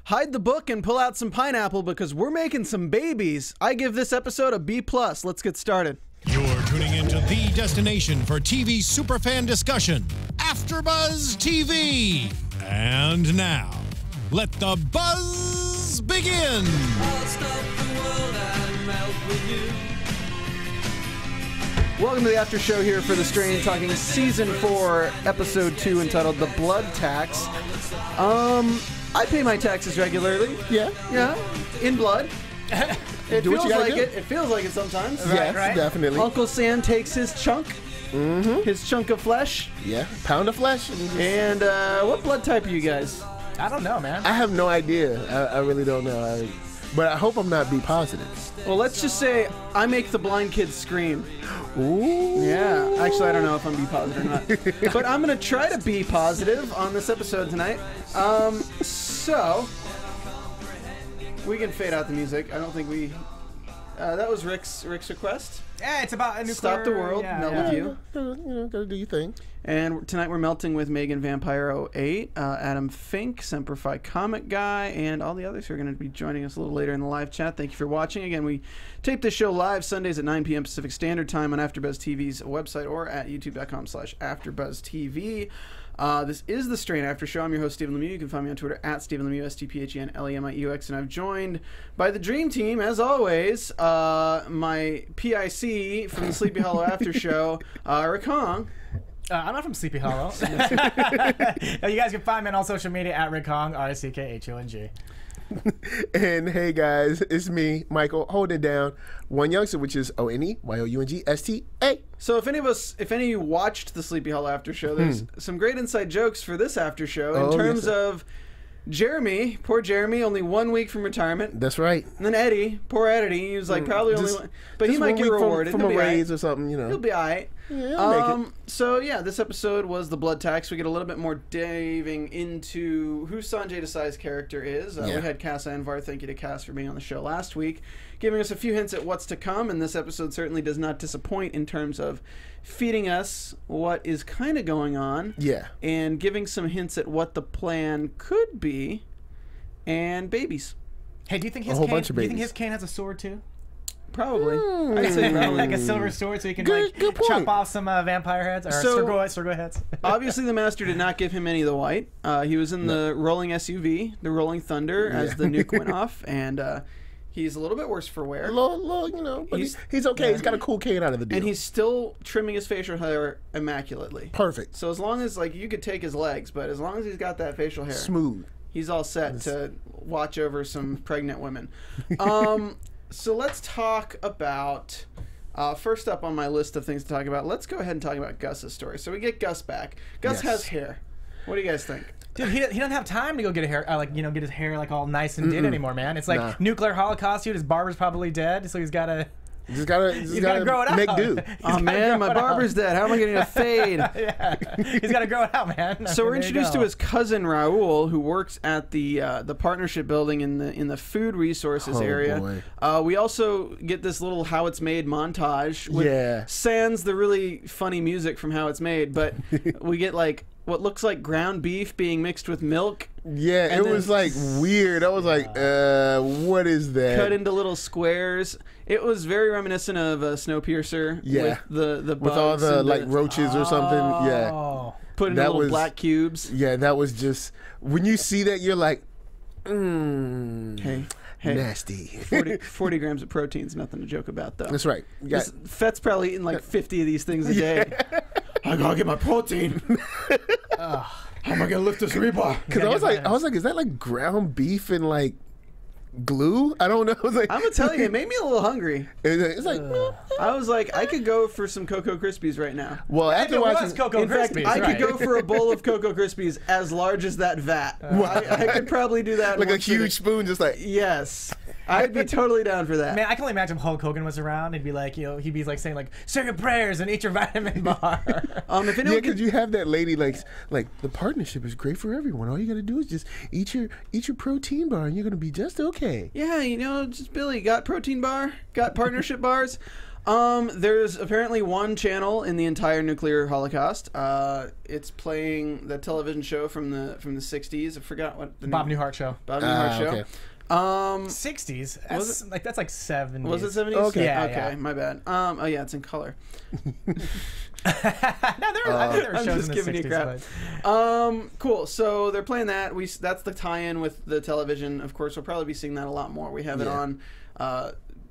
hide the book and pull out some pineapple because we're making some babies. I give this episode a B+. Let's get started. You're tuning into the destination for TV superfan discussion, AfterBuzz TV. And now, let the buzz begin. I'll stop the world and melt with you. Welcome to the After Show here for The Strain, talking Season 4, Episode 2, entitled The Blood Tax. I pay my taxes regularly. Yeah, in blood. It Do what feels you gotta like do. it. It feels like it sometimes. yes, definitely. Uncle Sam takes his chunk, his chunk of flesh. Yeah, pound of flesh. And what blood type are you guys? I don't know, man. I have no idea. I really don't know. But I hope I'm not B positive. Well, let's just say I make the blind kids scream. Ooh. Yeah, actually, I don't know if I'm B positive or not, but I'm gonna try to be positive on this episode tonight. So we can fade out the music. I don't think we. That was Rick's request. Yeah, it's about a nuclear... Stop the world, melt with you. Gotta do your thing. And tonight we're melting with Megan Vampire 08, Adam Fink, Semper Fi Comic Guy, and all the others who are going to be joining us a little later in the live chat. Thank you for watching. Again, we tape this show live Sundays at 9 p.m. Pacific Standard Time on AfterBuzz TV's website or at youtube.com/AfterBuzzTV. This is The Strain After Show. I'm your host, Stephen Lemieux. You can find me on Twitter at Stephen Lemieux, StPhenLemieux, and I'm joined by the Dream Team, as always, my PIC from the Sleepy Hollow After Show, Rick Hong. I'm not from Sleepy Hollow. You guys can find me on all social media at Rick Hong, RICKHONG. And hey guys, it's me, Michael, holding it down. One youngster, which is ONEYOUNGSTA. So if any of you watched the Sleepy Hollow After Show, there's some great inside jokes for this After Show in terms of Jeremy, poor Jeremy, only 1 week from retirement. That's right. And then Eddie, poor Eddie, he was like probably only one, but he might get rewarded. from a raise or something, you know. He'll be all right. Yeah, he'll make it. So yeah, this episode was the blood tax. We get a little bit more diving into who Sanjay Desai's character is. We had Cass Anvar. Thank you to Cass for being on the show last week, giving us a few hints at what's to come. And this episode certainly does not disappoint in terms of feeding us what is kind of going on. Yeah. And giving some hints at what the plan could be. And babies. Hey, do you think A whole bunch of do you think babies. his cane has a sword too? Probably. I'd say probably. Like a silver sword, so he can Good point. chop off some vampire heads or So- strigoi heads. Obviously, the Master did not give him any of the white. He was in the rolling SUV, the Rolling Thunder, as the nuke went off, and he's a little bit worse for wear. Little, you know, but He's- he's okay. He's got a cool cane out of the deal. And he's still trimming his facial hair immaculately. perfect. So as long as, like, you could take his legs, but as long as he's got that facial hair, Smooth. he's all set to watch over some pregnant women. So let's talk about, first up on my list of things to talk about, let's go ahead and talk about Gus's story. So we get Gus back. Gus Yes. has hair. What do you guys think? Dude, he doesn't have time to go get a hair, get his hair like all nice and did anymore, man. It's like Nah. nuclear holocaust, dude. His barber's probably dead, so he's gotta Just gotta grow it out. make do. Oh man, my barber's dead. How am I getting a fade? Yeah, he's gotta grow it out, man. So we're There you introduced go. to his cousin Raul, who works at the partnership building in the food resources Oh, area. We also get this little how it's made montage with Yeah. sans the really funny music from how it's made, but we get like what looks like ground beef being mixed with milk. Yeah, And it then- was like weird. I was like, what is that? Cut into little squares. It was very reminiscent of Snowpiercer. Yeah. with the With all bugs the and like roaches or something. Yeah. Oh. put in that little was- black cubes. Yeah, that was just when you see that you're like, Hey, nasty. 40 grams of protein's nothing to joke about, though. That's right. You got- Fet's probably eating like 50 of these things a day. I gotta get my protein. How am I gonna lift this rebar? Cause I was like, is that like ground beef and like glue? I don't know. I was like, I'm gonna tell you, it made me a little hungry. it's like, I was like, I could go for some Cocoa Krispies right now. well, If after it was watching, Cocoa In fact, Krispies, I right. could go for a bowl of Cocoa Krispies as large as that vat. I could probably do that. in like a one sitting. huge spoon, just like, Yes. I'd be totally down for that. Man, I can only imagine if Hulk Hogan was around. He'd be like, he'd be like saying like, say your prayers and eat your vitamin bar. If yeah, anyone because you have that lady like the partnership is great for everyone. All you gotta do is just eat your protein bar, and you're gonna be just okay. yeah, just Billy got protein bar, got partnership bars. There's apparently one channel in the entire nuclear holocaust. It's playing the television show from the 60s. I forgot what the Bob name. Newhart show. Bob Newhart show. Okay. 60s. That's like 70s. Was it 70s? Okay. Yeah, Okay, yeah. my bad. Oh yeah, it's in color. No, I think there were I'm shows just in the giving 60s. you crap. But... Cool. So they're playing that. That's the tie-in with the television. Of course, we'll probably be seeing that a lot more. We have it on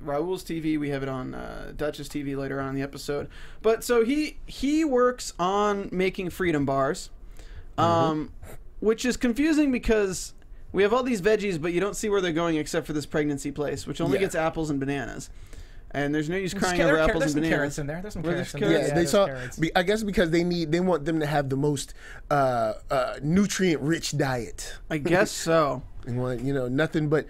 Raul's TV. We have it on Dutch's TV later on in the episode. But so he works on making freedom bars, which is confusing because we have all these veggies, but you don't see where they're going except for this pregnancy place, which only gets apples and bananas. And there's no use crying over apples and bananas. Carrots in there. There's some carrots in there. carrots? Yeah, they there's saw. carrots. I guess because they want them to have the most nutrient-rich diet. I guess so. They want nothing but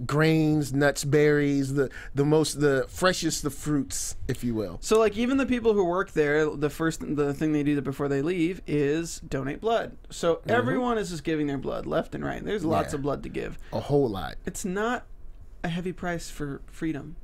grains, nuts, berries, the freshest of fruits, if you will. So like even the people who work there, the thing they do before they leave is donate blood. So everyone is just giving their blood left and right. There's lots of blood to give. A whole lot. It's not a heavy price for freedom.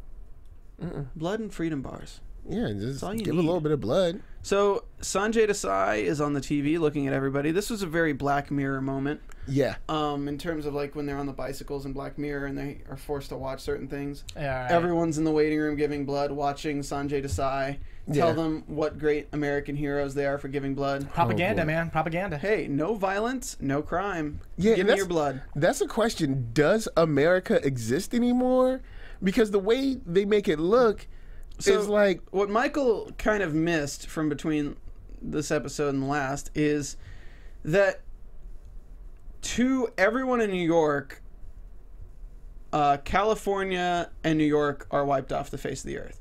Blood and freedom bars. Yeah, just all you give need. a little bit of blood. So Sanjay Desai is on the TV looking at everybody. This was a very Black Mirror moment. Yeah. In terms of like when they're on the bicycles in Black Mirror and they are forced to watch certain things. Yeah, right. Everyone's in the waiting room giving blood, watching Sanjay Desai tell them what great American heroes they are for giving blood. Propaganda, boy. man. Propaganda. Hey, no violence, no crime. Yeah, Give me your blood. That's a question. Does America exist anymore? Because the way they make it look is like... What Michael kind of missed from between this episode and the last is that to everyone in New York, California and New York are wiped off the face of the earth.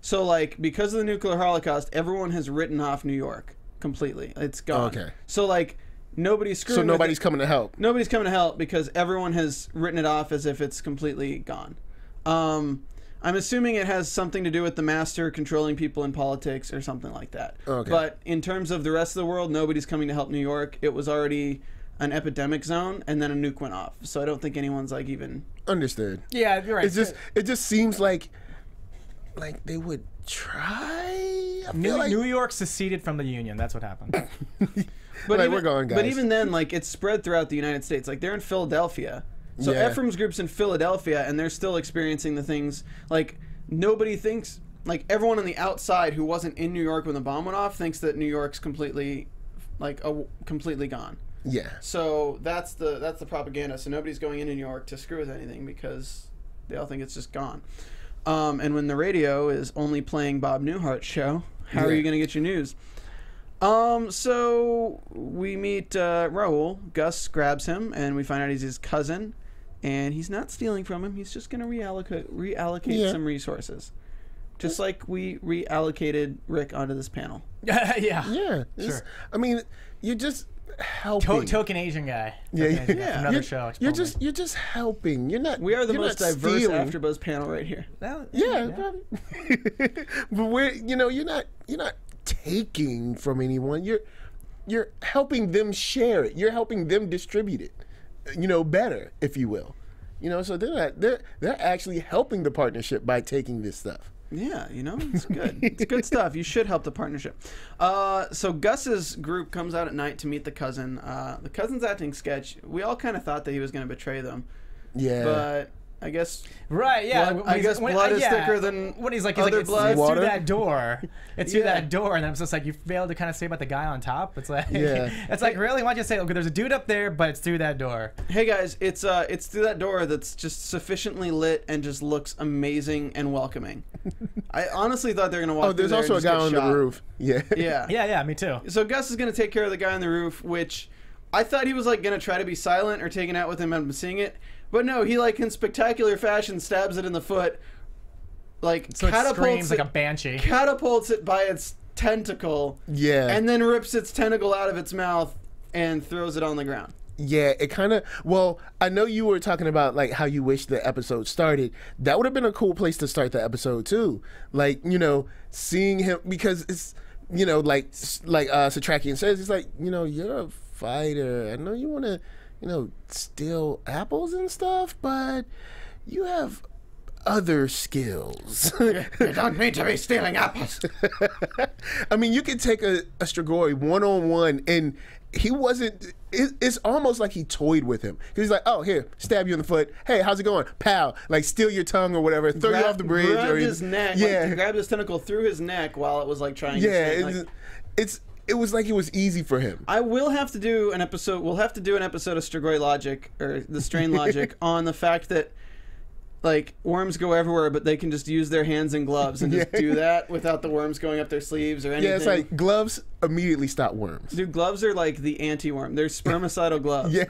So, like, because of the nuclear holocaust, everyone has written off New York completely. It's gone. Okay. So, like, nobody's screwing with nobody's it. coming to help. Nobody's coming to help because everyone has written it off as if it's completely gone. I'm assuming it has something to do with the master controlling people in politics or something like that. Okay. But in terms of the rest of the world, nobody's coming to help New York. It was already an epidemic zone, and then a nuke went off. So I don't think anyone's like even... Understood. Yeah, you're right. It just seems like they would try. I feel like New York seceded from the Union. That's what happened. But we're going, guys. But even then, like, it's spread throughout the United States. Like, they're in Philadelphia. So Yeah. Ephraim's group's in Philadelphia, and they're still experiencing the things. Like, nobody thinks... Like, everyone on the outside who wasn't in New York when the bomb went off thinks that New York's completely, like, completely gone. Yeah. So that's the propaganda. So nobody's going into New York to screw with anything because they all think it's just gone. And when the radio is only playing Bob Newhart's show, how are Yeah. you going to get your news? So we meet Raul. Gus grabs him, and we find out he's his cousin. And he's not stealing from him. He's just going to reallocate some resources. Just like we reallocated Rick onto this panel. Yeah. Yeah. Sure. I mean, you're just helping. Token Asian guy. Yeah, Token Asian guy yeah. from another show. You're just helping. You're not. We are the you're most not diverse stealing. AfterBuzz panel right here. Yeah. But you're not taking from anyone. You're helping them share it. You're helping them distribute it. Better, if you will. So they're actually helping the partnership by taking this stuff. Yeah, it's good. It's good stuff. You should help the partnership. So Gus's group comes out at night to meet the cousin. The cousin's acting sketch. We all kind of thought that he was going to betray them. Yeah. But I guess... Right, yeah. Blood is thicker than what he's like, other it's blood. through that door. It's through Yeah. that door, and I'm just like, you failed to kind of say about the guy on top. It's like, Yeah. it's like, really? Why'd you say, okay, there's a dude up there, but it's through that door. Hey guys, it's through that door that's just sufficiently lit and just looks amazing and welcoming. I honestly thought they were going to walk Oh, there's through there also a and guy just on get the shot. roof. Yeah. Yeah. Yeah, me too. So Gus is going to take care of the guy on the roof, which I thought he was like going to try to be silent or taken out with him and seeing it. But no, he like in spectacular fashion stabs it in the foot, like So it catapults screams it, like a banshee. catapults it by its tentacle, Yeah. and then rips its tentacle out of its mouth and throws it on the ground. Yeah, it kind of. Well, I know you were talking about like how you wish the episode started. That would have been a cool place to start the episode too. Like seeing him, because it's like Satrakian says, it's like you're a fighter. I know you want to steal apples and stuff, but you have other skills. You don't need to be stealing apples. I mean, you can take a strigoi one-on-one, and he wasn't. It's almost like he toyed with him. He's like, "Oh, here, stab you in the foot. Hey, how's it going, pal? Like, steal your tongue or whatever, throw you off the bridge." Grabbed his neck. Yeah, like, he grabbed his tentacle through his neck while it was like trying. Yeah, to it was like it was easy for him. I will have to do an episode. We'll have to do an episode of Strigoi Logic or the Strain Logic on the fact that like worms go everywhere, but they can just use their hands and gloves and just do that without the worms going up their sleeves or anything. Yeah, it's like gloves immediately stop worms. Dude, gloves are like the anti-worm. They're spermicidal gloves. Yeah.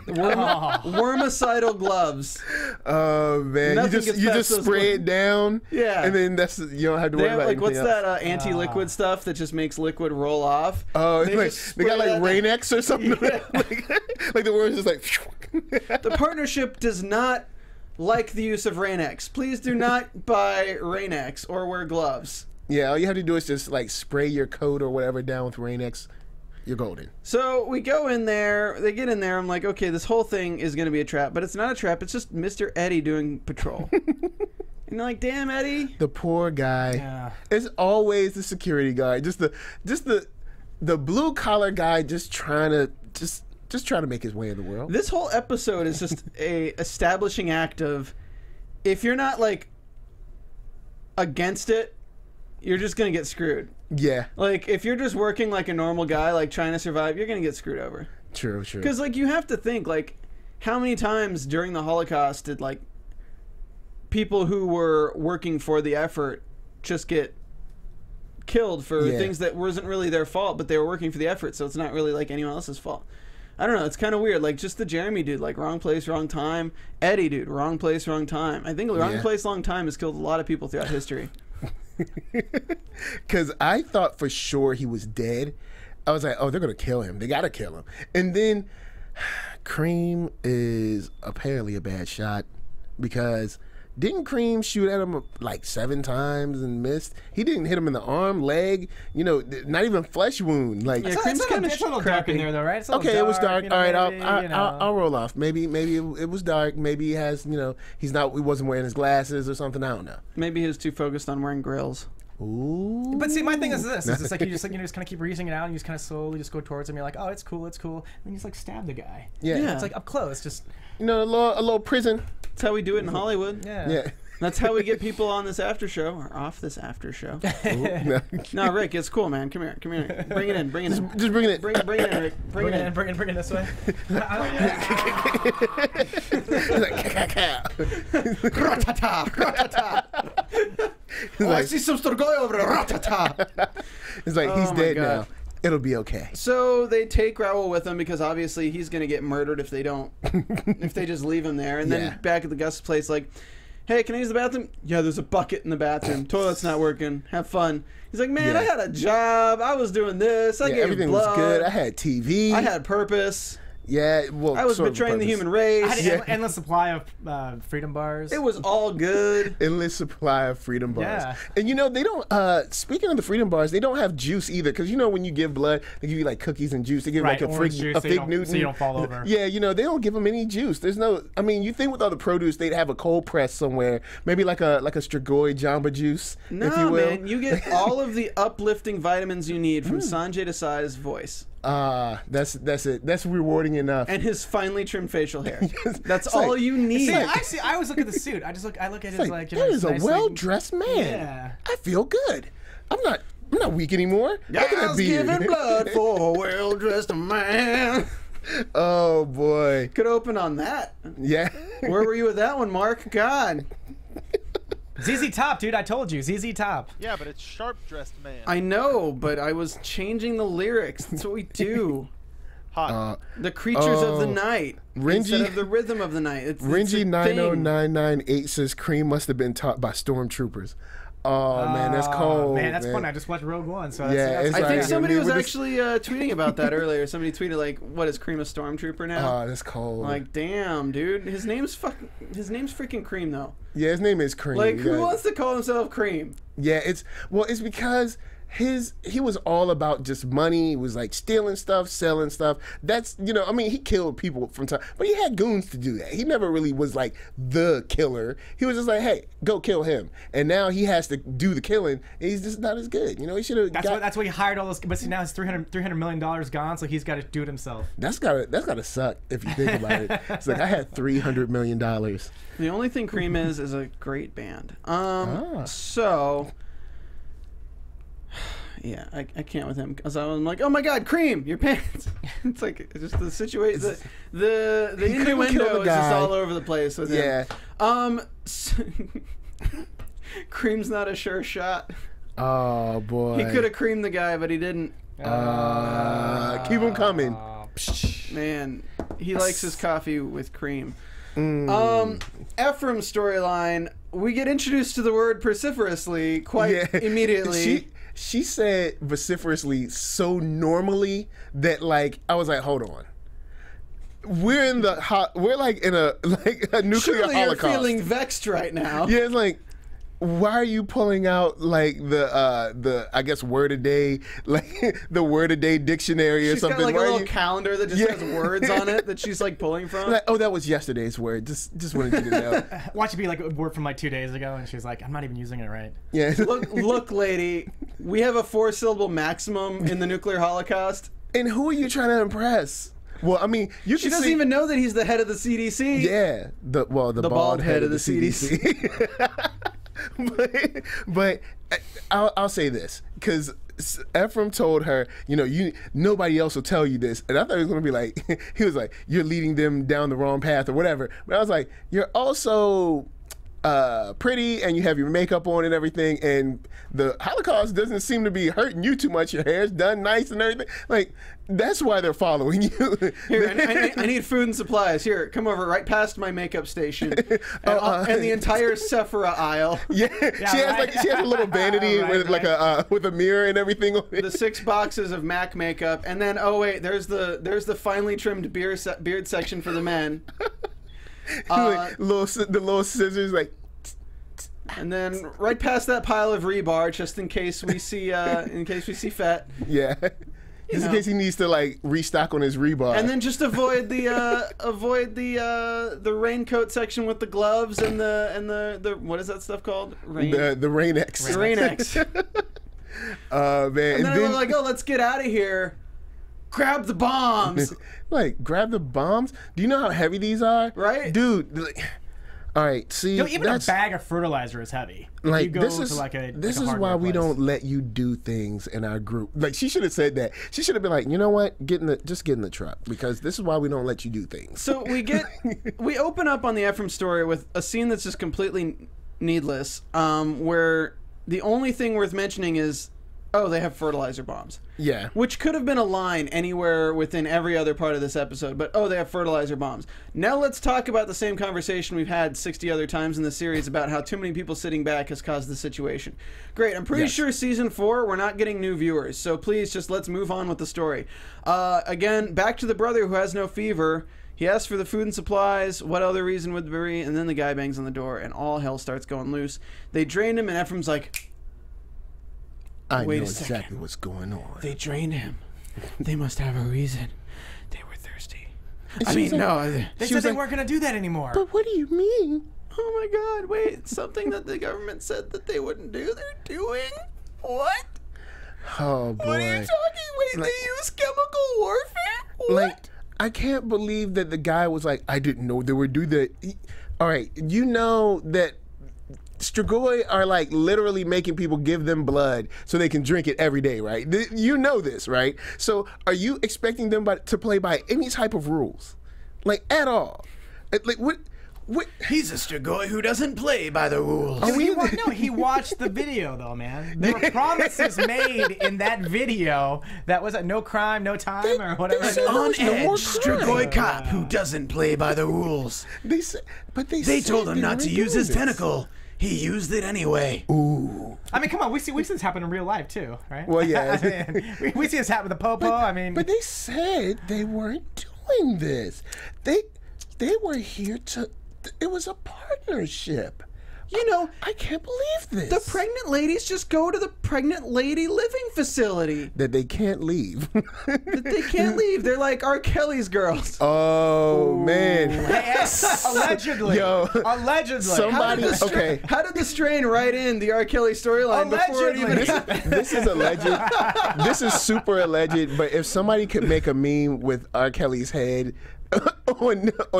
Wormicidal gloves. Oh man, Nothing you gets just past those spray it down. Yeah. and then you don't have to They worry have about like what's anything else. that anti-liquid stuff that just makes liquid roll off? Oh, They like, just they got spray like that- Rain-X or something. like the worms just like. The partnership does not like the use of Rain-X. Please do not buy Rain-X or wear gloves. Yeah, all you have to do is just like spray your coat or whatever down with Rain-X. You're golden. So we go in there, they get in there, I'm like, okay, this whole thing is going to be a trap. But it's not a trap, it's just Mr. Eddie doing patrol. And you're like, damn, Eddie. The poor guy. Yeah. It's always the security guard. Just the blue collar guy just trying to make his way in the world. This whole episode is just a establishing act of, if you're not, like, against it, you're just going to get screwed. Yeah. Like, if you're just working like a normal guy, like, trying to survive, you're going to get screwed over. True. Because, like, you have to think, like, how many times during the Holocaust did, like, people who were working for the effort just get killed for things that wasn't really their fault, but they were working for the effort, so it's not really, like, anyone else's fault. I don't know, it's kind of weird. Like, just the Jeremy dude, like, wrong place, wrong time. Eddie dude, wrong place, wrong time. I think wrong place, wrong time has killed a lot of people throughout history. Because I thought for sure he was dead. I was like, oh, they're going to kill him. They got to kill him. And then Cream is apparently a bad shot because didn't Cream shoot at him like 7 times and missed? He didn't hit him in the arm, leg, not even flesh wound. Like, Yeah, It's kinda a little dark in there, though, right? It's a little okay, it was dark. you know, All right, maybe, I'll roll off. Maybe it was dark. Maybe he has, he wasn't wearing his glasses or something. I don't know. Maybe he was too focused on wearing grills. Ooh. But see, my thing is this: it's just like you just kind of keep reaching it out, and you just kind of slowly just go towards him. You're like, oh, it's cool, and then you just like stab the guy. Yeah. It's like up close, just a little prison. That's how we do it in Hollywood. Yeah. That's how we get people on this after show or off this after show. No. No, Rick, it's cool, man. Come here. Bring it in. Just bring it. Bring it in, Rick. Bring it in. bring it this way. Ratata, ratata. Oh, I see some strigoi over there. Ratata. It's like, he's Oh my dead God. now. It'll be okay. So they take Raoul with them because obviously he's gonna get murdered if they don't, if they just leave him there. And then Yeah. back at the Gus place, like, hey, can I use the bathroom? Yeah, there's a bucket in the bathroom. Toilet's not working. Have fun. He's like, man, Yeah. I had a job. I was doing this. I gave Everything blood. was good. I had TV. I had purpose. Yeah, well, I was sort of betraying the purpose. human race. I had an endless supply of freedom bars. It was all good. Endless supply of freedom bars. Yeah. And they don't, speaking of the freedom bars, they don't have juice either. Because when you give blood, they give you like cookies and juice. They give Right, like a orange juice, so you fig don't- Newton. so you don't fall over. Yeah, they don't give them any juice. There's no, you think with all the produce, they'd have a cold press somewhere. Maybe like a strigoi jamba juice, No, if you will. man, you get all of the uplifting vitamins you need from Sanjay Desai's voice That's it. That's rewarding enough. and his finely trimmed facial hair. That's It's all like- you need. See, I always look at the suit. I look at it as like, that is a nicely- well-dressed man. Yeah. I feel good. I'm not weak anymore. Look at that Guys beard. giving blood for a well-dressed man. Oh boy. Could open on that. Yeah. Where were you with that one, Mark? God. ZZ Top, dude. I told you, ZZ Top. Yeah, but it's sharp-dressed man. I know, but I was changing the lyrics. That's what we do. Hot. The creatures of the night Renji- instead of the rhythm of the night. It's a Renji thing. 90998 says Cream must have been taught by stormtroopers. Oh man, that's cold. Man, that's fun. I just watched Rogue One, so that's, Yeah, that's it's I like- think somebody was we're just- actually tweeting about that earlier. Somebody tweeted like, "What is Cream a stormtrooper now?" Oh, that's cold. Like, damn, dude. His name's freaking Cream though. yeah, his name is Cream. Like, who yeah. wants to call himself Cream? Yeah, it's because he was all about just money. He was like stealing stuff, selling stuff. That's, you know, I mean, he killed people from time, but he had goons to do that. He never really was like the killer. He was just like, hey, go kill him. And now he has to do the killing. And he's just not as good. You know, he should have. That's why he hired all those. But see, now his $300 million gone, so he's got to do it himself. That's gotta suck if you think about it. It's like, I had $300 million. The only thing Cream is a great band. So. Yeah, I can't with him because I'm like, oh my God, Cream, your pants. It's like it's just the situation. The innuendo is just all over the place with him. Cream's not a sure shot. Oh boy, he could have creamed the guy, but he didn't. Keep him coming. Man, he likes his coffee with cream. Ephraim's storyline. We get introduced to the word vociferously quite immediately. She said vociferously so normally that like I was like, hold on. We're like in a nuclear Surely holocaust. You're feeling vexed right now. Yeah, it's like, why are you pulling out like the I guess word a day, like the word a day dictionary or she's something? She's got like a little calendar that just has words on it that she's like pulling from. Like, oh, that was yesterday's word. Just wanted you to know. Watch it be like a word from like 2 days ago, and she's like, I'm not even using it right. Yeah. Look, lady, we have a 4-syllable maximum in the nuclear holocaust. And who are you trying to impress? Well, I mean, she doesn't even know that he's the head of the CDC. Yeah, the bald head of the CDC. but I'll say this because Ephraim told her, you know, nobody else will tell you this, and I thought he was gonna be like, he was like, you're leading them down the wrong path or whatever. But I was like, you're also pretty and you have your makeup on and everything, and the Holocaust doesn't seem to be hurting you too much. Your hair's done nice and everything. Like, that's why they're following you. Here, I need food and supplies. Here, come over right past my makeup station and the entire Sephora aisle. Yeah, she has a little vanity with like with a mirror and everything. The 6 boxes of MAC makeup, and then oh wait, there's the finely trimmed beard section for the men. Like, the little scissors, like. And then right past that pile of rebar, just in case we see Fett. Yeah. Just in case he needs to like restock on his rebar. And then just avoid the raincoat section with the gloves and the what is that stuff called? The Rain-X. The Rain-X. Man. And then we're like, oh, let's get out of here. Grab the bombs. Like, grab the bombs? Do you know how heavy these are? Right? Dude, like, all right, see, even a bag of fertilizer is heavy. Like, if you go this is to like a why we place. don't let you do things in our group. Like, she should have said that. She should have been like, you know what? Just get in the truck, because this is why we don't let you do things. So we open up on the Ephraim story with a scene that's just completely needless, where the only thing worth mentioning is, oh, they have fertilizer bombs. Yeah. Which could have been a line anywhere within every other part of this episode, but oh, they have fertilizer bombs. Now let's talk about the same conversation we've had 60 other times in the series about how too many people sitting back has caused the situation. Great, I'm pretty sure season 4 we're not getting new viewers, so please just let's move on with the story. Again, back to the brother who has no fever. He asks for the food and supplies. What other reason would there be? And then the guy bangs on the door and all hell starts going loose. They drain him and Ephraim's like, I wait know a second. exactly what's going on. They drained him. They must have a reason. They were thirsty. And I she mean, was like- no. They said they weren't going to do that anymore. But what do you mean? Oh my God! Wait, something that the government said that they wouldn't do. They're doing what? Oh boy! What are you talking? Wait, Like- they use chemical warfare? What? Like, I can't believe that the guy was like, I didn't know they would do that. All right, you know that strigoi are like literally making people give them blood so they can drink it every day, right? You know this, right? So are you expecting them to play by any type of rules, like at all? Like what? He's a strigoi who doesn't play by the rules. He watched the video though, man. There were promises made in that video that was no crime, no time, or whatever. said there was no more strigoi cop who doesn't play by the rules. They said, but they told him they not to weren't use doing his this. tentacle. He used it anyway. Ooh. I mean, come on, we see this happen in real life too, right? Well, yeah. I mean, we see this happen with the popo. I mean, But they said they weren't doing this. They were here to. It was a partnership. You know, I can't believe this. the pregnant ladies just go to the pregnant lady living facility. That they can't leave. That they can't leave. They're like R. Kelly's girls. Oh, man. Allegedly. Yo. Allegedly. Somebody, okay. How did the Strain write in the R. Kelly storyline before it even This is alleged. This is super alleged, but if somebody could make a meme with R. Kelly's head on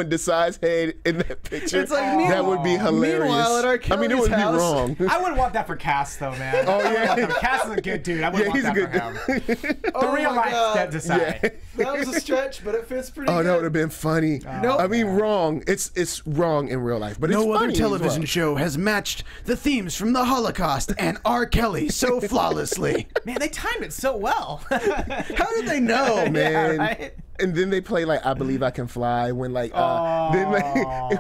Desai's head in that picture, It's like, that would be hilarious. meanwhile, at R. I mean, it Kelly's would house- be wrong. I wouldn't want that for Cass, though, man. Oh, yeah. Cass is a good dude. I wouldn't want he's a that good for him. Oh The real my life God. that Desai. Yeah. That was a stretch, but it fits pretty Oh, good. that would have been funny. Nope. I mean, wrong. It's wrong in real life, but it's No other funny as television well. show has matched the themes from the Holocaust and R. Kelly so flawlessly. Man, they timed it so well. How did they know? Man. Yeah, right? And then they play like "I Believe I Can Fly" when like then like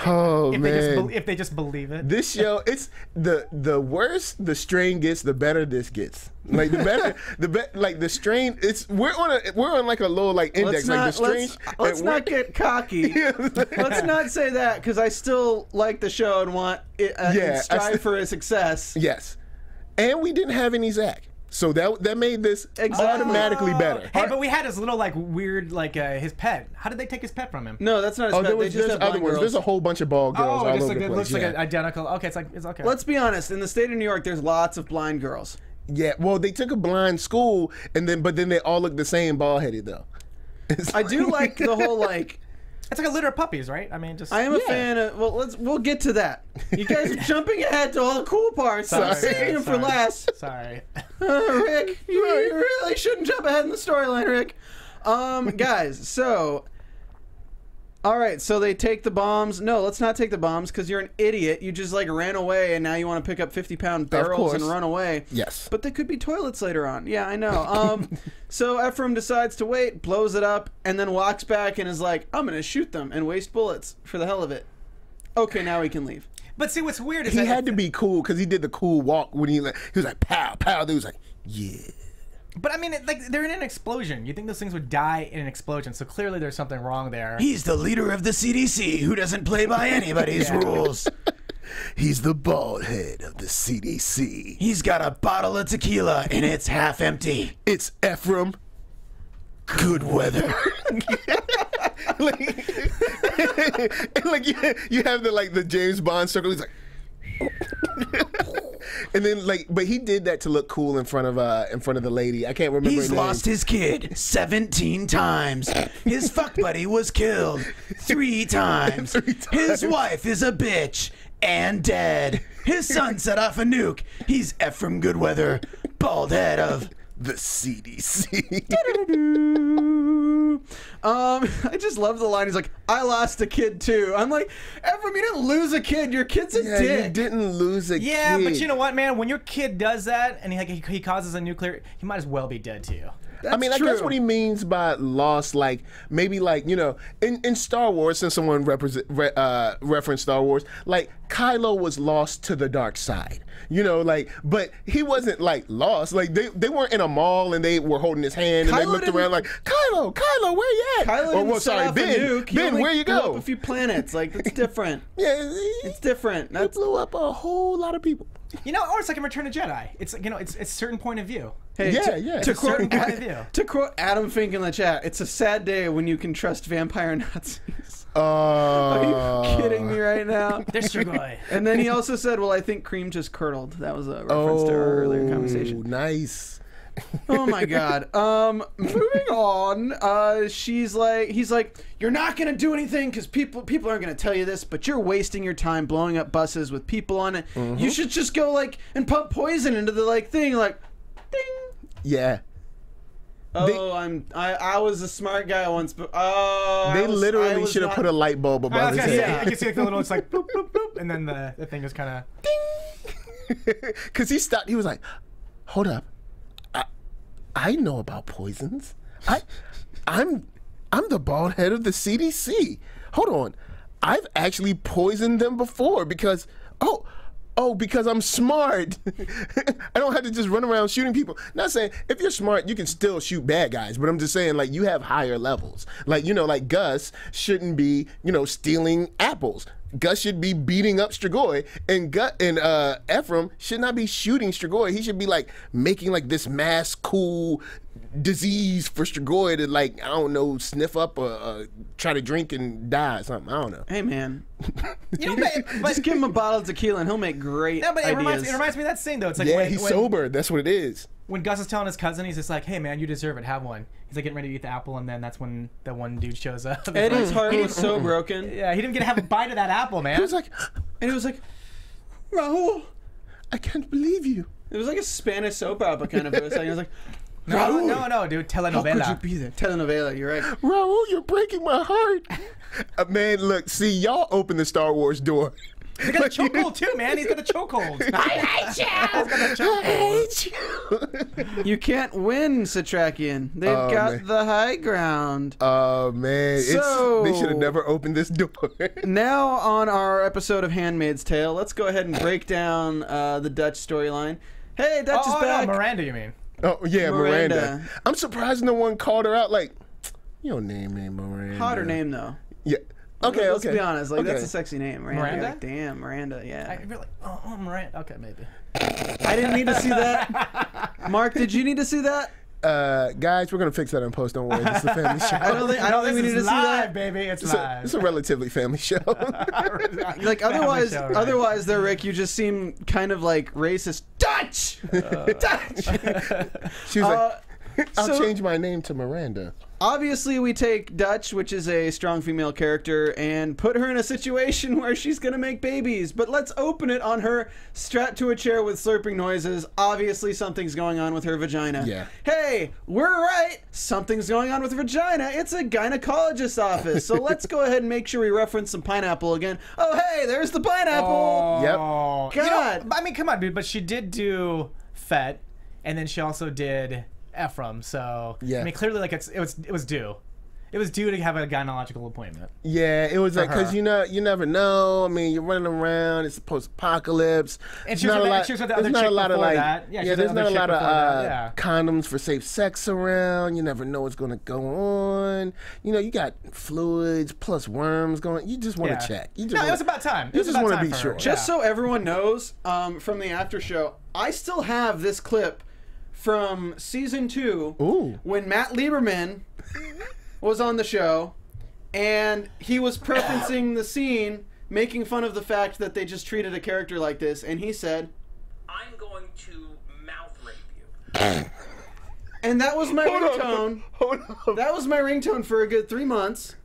oh man. If they just believe it. This show, it's the worse the strain gets, the better this gets. Like the better, like the strain. We're on like a low like index. Like the strain. Let's not get cocky. Let's not say that because I still like the show and want it, and strive for a success. Yes, and we didn't have any Zach, so that made this automatically better. Hey, but we had his little like weird like his pet. How did they take his pet from him? No, that's not his Oh, pet. They just there's have other blind ones. girls. There's a whole bunch of bald girls all just over like the it place. looks like yeah. an identical. Okay, it's okay. Let's be honest. In the state of New York, there's lots of blind girls. Yeah, well, they took a blind school, but then they all look the same, bald headed though. I do like the whole like. It's like a litter of puppies, right? I mean, just. I am a fan of. Well, we'll get to that. You guys are jumping ahead to all the cool parts. I'm saving them for last. Sorry. Rick, you really shouldn't jump ahead in the storyline, Rick. Guys, so. All right, so they take the bombs. No, let's not take the bombs because you're an idiot. You just like ran away and now you want to pick up 50-pound barrels and run away. Yes. But they could be toilets later on. Yeah, I know. So Ephraim decides to wait, blows it up, and then walks back and is like, I'm going to shoot them and waste bullets for the hell of it. Okay, now we can leave. But see, what's weird is He that had to be cool because he did the cool walk when he was like pow pow. He was like, yeah. But I mean, like they're in an explosion. You think those things would die in an explosion? So clearly, there's something wrong there. He's the leader of the CDC who doesn't play by anybody's rules. He's the bald head of the CDC. He's got a bottle of tequila and it's half empty. It's Ephraim Goodweather. like you have the James Bond circle. He's like, and then but he did that to look cool in front of the lady. I can't remember. He's lost his kid 17 times. His fuck buddy was killed 3 times. His wife is a bitch and dead. His son set off a nuke. He's Ephraim Goodweather, bald head of the CDC. I just love the line. He's like, I lost a kid too. I'm like, Ephraim, you didn't lose a kid. Your kid's a dick. You didn't lose a kid. Yeah, but you know what, man? When your kid does that and he causes a nuclear, he might as well be dead to you. That's I mean, true. I guess what he means by lost, like maybe like in Star Wars, since someone referenced Star Wars, like Kylo was lost to the dark side, but he wasn't like lost. Like they weren't in a mall and they were holding his hand and they looked around like Kylo, where you at? Kylo didn't set off a nuke. He Ben, only where you blew go? up a few planets. Like that's different. Yeah, It's different. He That's blew up a whole lot of people. Or it's like in Return of Jedi. It's it's a certain point of view. hey, Yeah. To quote, certain point of view. to quote Adam Fink in the chat, it's a sad day when you can trust vampire Nazis. Are Are you kidding me right now? They're strigoi. And then he also said, well, I think cream just curdled. That was a reference to our earlier conversation. Nice. Oh my god. Moving on. He's like, you're not gonna do anything because people aren't gonna tell you this, but you're wasting your time blowing up buses with people on it. You should just go and pump poison into the thing, ding. Yeah. Oh, I was a smart guy once, but They literally should have put a light bulb above his head. I can see like the little, it's like boop, boop, boop, and then the thing is kind of Because he stopped. He was like, hold up. I know about poisons. I'm the bald head of the CDC. Hold on. I've actually poisoned them before because, oh oh, because I'm smart. I don't have to just run around shooting people. Not saying if you're smart, you can still shoot bad guys, but I'm just saying like you have higher levels. Like, you know, like Gus shouldn't be, you know, stealing apples. Gus should be beating up Strigoi, and Ephraim should not be shooting Strigoi. He should be like making like this mass cool disease for Strigoi to, like, I don't know, sniff up or try to drink and die or something. I don't know. Hey man, You know, but just give him a bottle of tequila and he'll make great no, but it ideas. reminds me of that scene though. It's like Yeah, when, he's sober. That's what it is. when Gus is telling his cousin, he's just like, "Hey man, you deserve it. Have one." He's like getting ready to eat the apple, and then that's when the one dude shows up. Eddie's heart was so broken. Yeah, he didn't get to have a bite of that apple, man. He was like, And it was like, Raul. I can't believe you. It was like a Spanish soap opera kind of voice. It was like, no, dude, how could telenovela. you be there? Telenovela, you're right. Raul, you're breaking my heart. Man, look, see, y'all open the Star Wars door. He got a chokehold too, man. He's got a chokehold. I hate you. I hate you. You can't win, Satrakian. They've got man. the high ground. Oh, man. So- They should have never opened this door. Now on our episode of Handmaid's Tale, let's go ahead and break down the Dutch storyline. Hey, Dutch is back. No, Miranda, you mean? Oh, yeah, Miranda. Miranda. I'm surprised no one called her out. Like, your name ain't Miranda. Hotter name though. Yeah. Okay, Let's okay. be honest. Like, Okay. that's a sexy name. Miranda. Miranda? Like, damn, Miranda. Yeah. I really, Miranda. Okay, maybe. I didn't need to see that. Mark, did you need to see that? Guys, we're going to fix that in post. Don't worry. It's a family show. I don't think we need to see that. baby. It's It's live. it's a relatively family show. Like Family show, right? otherwise, there, Rick, you just seem kind of like racist. Dutch. Dutch. She was like, I'll so- change my name to Miranda. Obviously, we take Dutch, which is a strong female character, and put her in a situation where she's gonna make babies. But let's open it on her strapped to a chair with slurping noises. Obviously, something's going on with her vagina. Yeah. Hey, we're right. Something's going on with her vagina. It's a gynecologist's office. So let's go ahead and make sure we reference some pineapple again. Oh, hey, there's the pineapple. Yep. Oh, God. I mean, come on, dude. But she did do Fett, and then she also did Ephraim. So Yeah. I mean, clearly, like it was due. It was due to have a gynecological appointment. Yeah, it was like, because her. you never know. I mean, you're running around. It's post-apocalypse. And she There's was not with the other there's not chick a lot of before like, that. Yeah, she was there's the not a other lot chick of before that, yeah. condoms for safe sex around. You never know what's going to go on. You know, you got fluids plus worms going. You just want to check. You just No, it wanna- was about time. It You was just about want to time be for her. sure. Just so everyone knows, from the after show, I still have this clip from season 2 Ooh. when Matt Lieberman was on the show, and he was preferencing the scene, making fun of the fact that they just treated a character like this, and he said, I'm going to mouth rape you. and that was my ringtone. Hold on. That was my ringtone for a good 3 months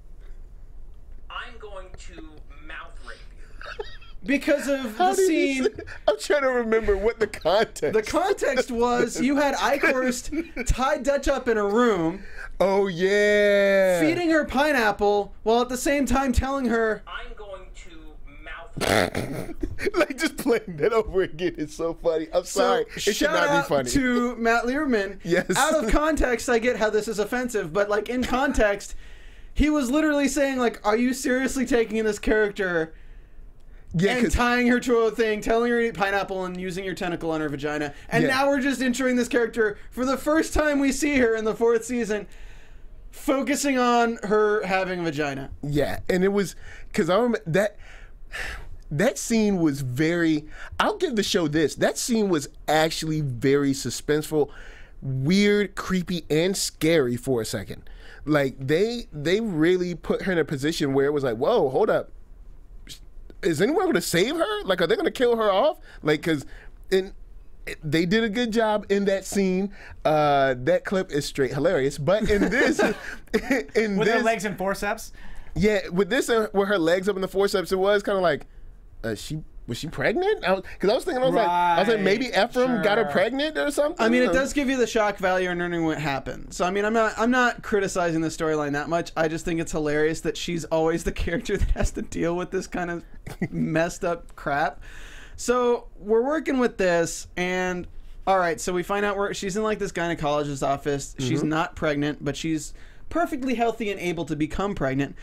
I'm going to mouth rape you. because of How the did he scene. say- I'm trying to remember what the context. The context was you had Eichhorst tied Dutch up in a room, Oh yeah. feeding her pineapple, while at the same time telling her, I'm going to mouth rape you. Like just playing that over again is so funny. I'm sorry. So, It should shout not out be funny. to Matt Lieberman. Yes. Out of context, I get how this is offensive, but like in context, he was literally saying like, "Are you seriously taking this character yeah, and 'cause- tying her to a thing, telling her to eat pineapple, and using your tentacle on her vagina?" And Yeah. now we're just introing this character for the first time we see her in the 4th season, focusing on her having a vagina. yeah, and it was because I remember that scene was very. I'll give the show this. That scene was actually very suspenseful, weird, creepy, and scary for a second. Like they really put her in a position where it was like, whoa, hold up. Is anyone going to save her? Like, are they going to kill her off? Like, because they did a good job in that scene. That clip is straight hilarious. But in this, With her legs and forceps. yeah, with this, with her legs up in the forceps, it was kind of like, was she pregnant? Because I was thinking, I was like, maybe Ephraim got her sure. pregnant or something. I mean, it does give you the shock value in learning what happened. So I mean, I'm not criticizing the storyline that much. I just think it's hilarious that she's always the character that has to deal with this kind of messed up crap. So we're working with this, and all right, so we find out where she's in like this gynecologist's office. She's not pregnant, but she's perfectly healthy and able to become pregnant.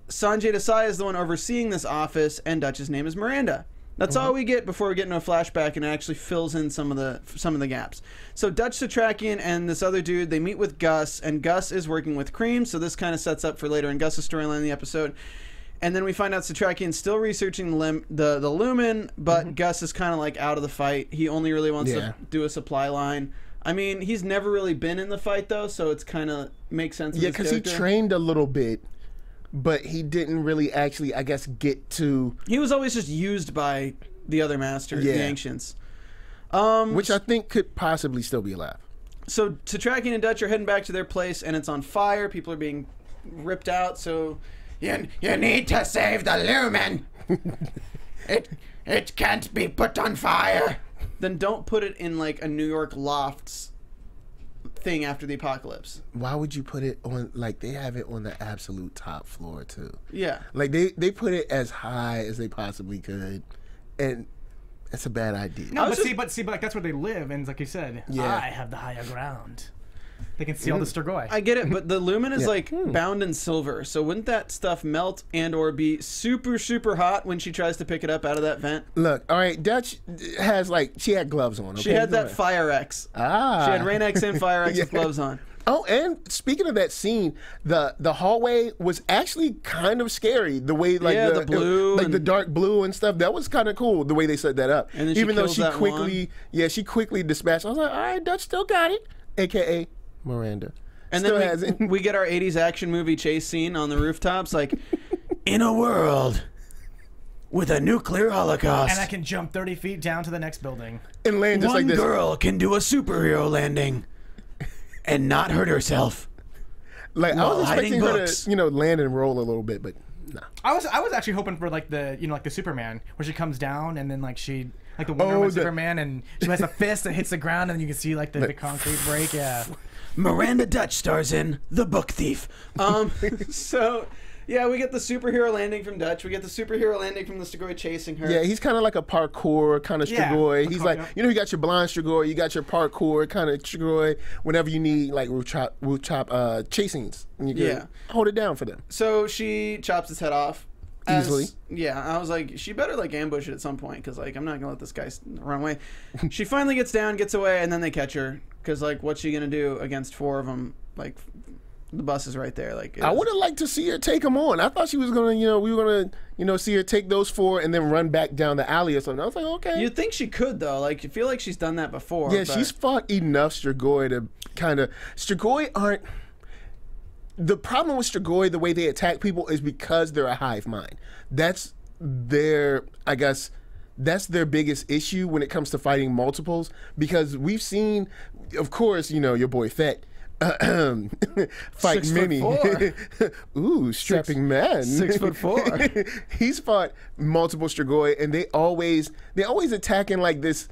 Sanjay Desai is the one overseeing this office, and Dutch's name is Miranda. That's all we get before we get into a flashback, and it actually fills in some of the gaps. So Dutch Satrakian and this other dude, they meet with Gus, and Gus is working with Cream, so this kind of sets up for later in Gus's storyline in the episode. And then we find out Satrakian's still researching the Lumen, but Gus is kind of like out of the fight. He only really wants to do a supply line. I mean, he's never really been in the fight, though, so it's kind of makes sense. Yeah, because he trained a little bit, but he didn't really actually, I guess, get to... He was always just used by the other masters, the Ancients. Which I think could possibly still be alive. So Satrakian and Dutch are heading back to their place, and it's on fire. People are being ripped out, so... You need to save the Lumen. It can't be put on fire. Then don't put it in like a New York lofts thing after the apocalypse. Why would you put it on, like, they have it on the absolute top floor too? Yeah. Like they put it as high as they possibly could, and it's a bad idea. No, but see, like that's where they live, and like you said, I have the higher ground. They can see all the strigoi. I get it, but the Lumen is like bound in silver, so wouldn't that stuff melt and or be super, super hot when she tries to pick it up out of that vent? Look, all right, Dutch has she had gloves on. Okay? She had that Fire X. She had Rain X and Fire X with gloves on. Oh, and speaking of that scene, the hallway was actually kind of scary. The way the blue, the dark blue and stuff. That was kind of cool. The way they set that up. And then even though she quickly, she quickly dispatched. I was like, all right, Dutch still got it, AKA Miranda. And then we get our 80s action movie chase scene on the rooftops, like, in a world with a nuclear holocaust. And I can jump 30 feet down to the next building. And land just like this. One girl can do a superhero landing and not hurt herself. Like, I was expecting her to, land and roll a little bit, but no. I was actually hoping for like the Superman, where she comes down and then like she... Like the Wonder Woman Superman, and she has a fist that hits the ground, and you can see like the concrete break. Yeah. Miranda Dutch stars in The Book Thief. So, yeah, we get the superhero landing from Dutch. We get the superhero landing from the strigoi chasing her. Yeah, he's kind of like a parkour kind of strigoi. He's like, you got your blind strigoi, you got your parkour kind of strigoi. Whenever you need like roof chop chasings, and you can hold it down for them. So she chops his head off. Easily. Yeah, I was like, she better like ambush it at some point, because like I'm not gonna let this guy run away. She finally gets down, gets away, and then they catch her, because like what's she gonna do against 4 of them? Like the bus is right there. Like I would have liked to see her take them on. I thought she was gonna, we were gonna, see her take those 4 and then run back down the alley or something. I was like, okay. You'd think she could though. Like you feel like she's done that before. Yeah, she's fought enough strigoi to kind of. Strigoi aren't. The problem with strigoi, the way they attack people, is because they're a hive mind. That's their biggest issue when it comes to fighting multiples. Because we've seen, of course, your boy Fett fight 6'4". Ooh, strapping man. 6'4". He's fought multiple strigoi, and they always attack in like this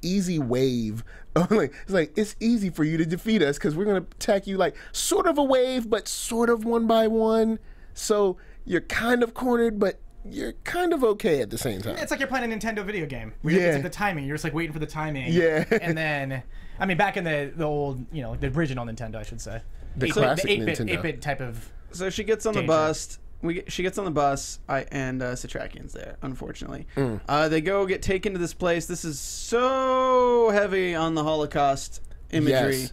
easy wave. It's easy for you to defeat us because we're gonna attack you like sort of a wave, but sort of one by one. So you're kind of cornered, but you're kind of okay at the same time. It's like you're playing a Nintendo video game. It's like the timing. You're just like waiting for the timing. Yeah. And then, I mean, back in the old, the original Nintendo, I should say. The classic 8-bit type of. So she gets on the bus. She gets on the bus, and Satrakian's there, unfortunately. They go get taken to this place. This is so heavy on the Holocaust imagery. Yes.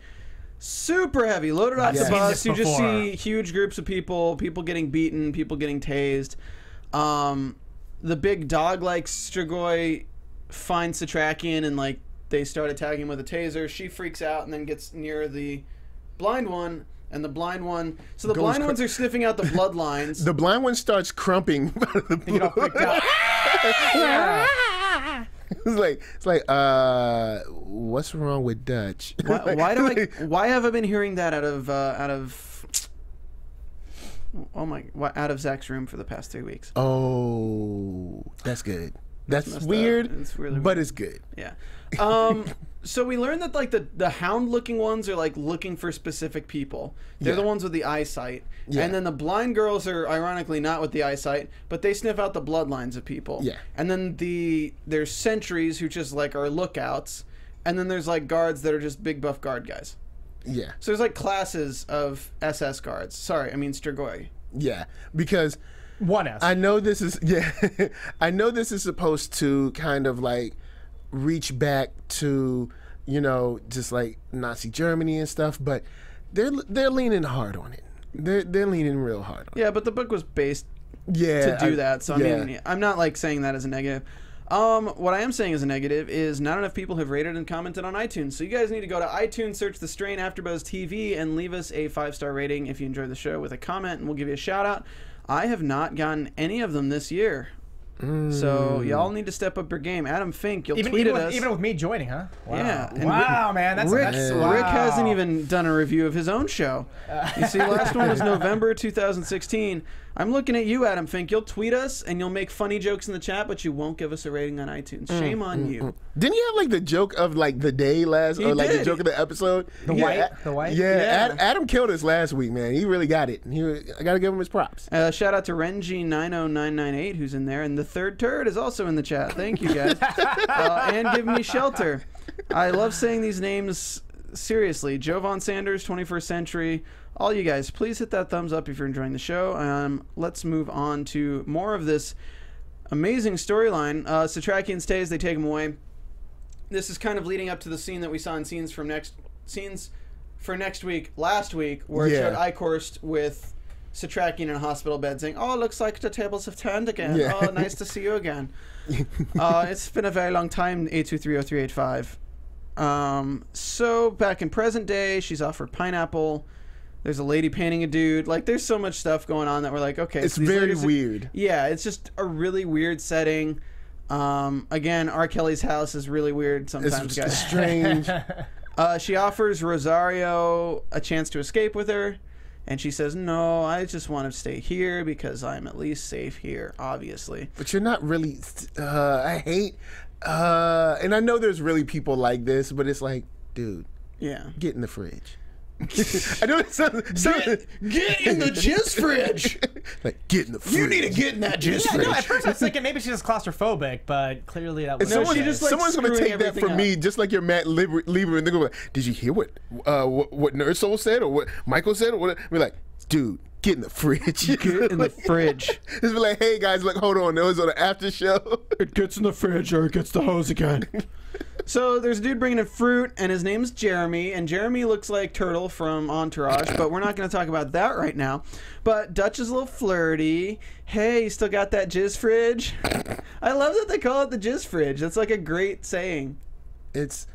Super heavy. Loaded off the bus. You just before. see huge groups of people getting beaten, people getting tased. The big dog-like strigoi finds Satrakian, and they start attacking him with a taser. She freaks out and then gets near the blind one. And the blind one... So the blind ones are sniffing out the bloodlines. The blind one starts crumping. You get all freaked out. Yeah. It's like, what's wrong with Dutch? Why have I been hearing that out of Zach's room for the past 3 weeks? Oh, that's good. That's weird, it's really but weird. It's good. Yeah. So we learned that the hound-looking ones are looking for specific people. They're the ones with the eyesight, and then the blind girls are ironically not with the eyesight, but they sniff out the bloodlines of people. Yeah. And then there's sentries who just are lookouts, and then there's guards that are just big buff guard guys. Yeah. So there's classes of SS guards. Sorry, I mean strigoi. Yeah, because One S. I know this is I know this is supposed to kind of like reach back to, you know, just like Nazi Germany and stuff, but they're leaning hard on it. They're leaning real hard on it. Yeah, but the book was based Yeah, to do that. So I mean, I'm not like saying that as a negative. What I am saying as a negative is not enough people have rated and commented on iTunes. So you guys need to go to iTunes, search The Strain AfterBuzz TV, and leave us a 5-star rating if you enjoyed the show with a comment, and we'll give you a shout out. I have not gotten any of them this year. So y'all need to step up your game. Adam Fink, you'll tweet at us. Even with me joining, huh? Wow. Yeah. And Wow, man. That's Rick wow. hasn't even done a review of his own show. You see, last one was November 2016. I'm looking at you, Adam Fink. You'll tweet us and you'll make funny jokes in the chat, but you won't give us a rating on iTunes. Shame on you. Didn't you have like the joke of like the day last, He or like the did. joke of the episode? The white? Yeah, Adam killed us last week, man. He really got it. I gotta give him his props. Shout out to Renji90998 who's in there, and the third turd is also in the chat. Thank you guys. And give me shelter. I love saying these names seriously. Jovan Sanders, 21st Century. All you guys, please hit that thumbs up if you're enjoying the show. Let's move on to more of this amazing storyline. Satrakian stays, they take him away. This is kind of leading up to the scene that we saw in scenes for next week, last week, where it showed Icorst with Satrakian in a hospital bed saying, "Oh, looks like the tables have turned again. Yeah. Oh, nice to see you again." It's been a very long time, 8230385. So back in present day, she's offered pineapple. There's a lady painting a dude. Like, there's so much stuff going on that we're like, okay. It's so these very ladies weird. Yeah, it's just a really weird setting. Again, R. Kelly's house is really weird sometimes, It's guys. strange. She offers Rosario a chance to escape with her, and she says, "No, I just want to stay here because I'm at least safe here, obviously." But you're not really. I hate. And I know there's really people like this, but it's like, dude, get in the fridge. I know it sounds. Get in the jizz fridge. Like, get in the fridge. You need to get in that jizz Yeah, fridge. no, at first I was thinking maybe she's just claustrophobic, but clearly that was Someone's going to take that from me, just like your Matt Lieberman. They're going to be like, did you hear what Nerd Soul said, or what Michael said, or what? We're like, dude, get in the fridge. Get in the fridge. Just be like, hey guys, look, hold on, it was on the after show. It gets in the fridge or it gets the hose again. So there's a dude bringing in fruit, and his name's Jeremy, and Jeremy looks like Turtle from Entourage, but we're not going to talk about that right now. But Dutch is a little flirty. Hey, you still got that jizz fridge? I love that they call it the jizz fridge. That's like a great saying. It's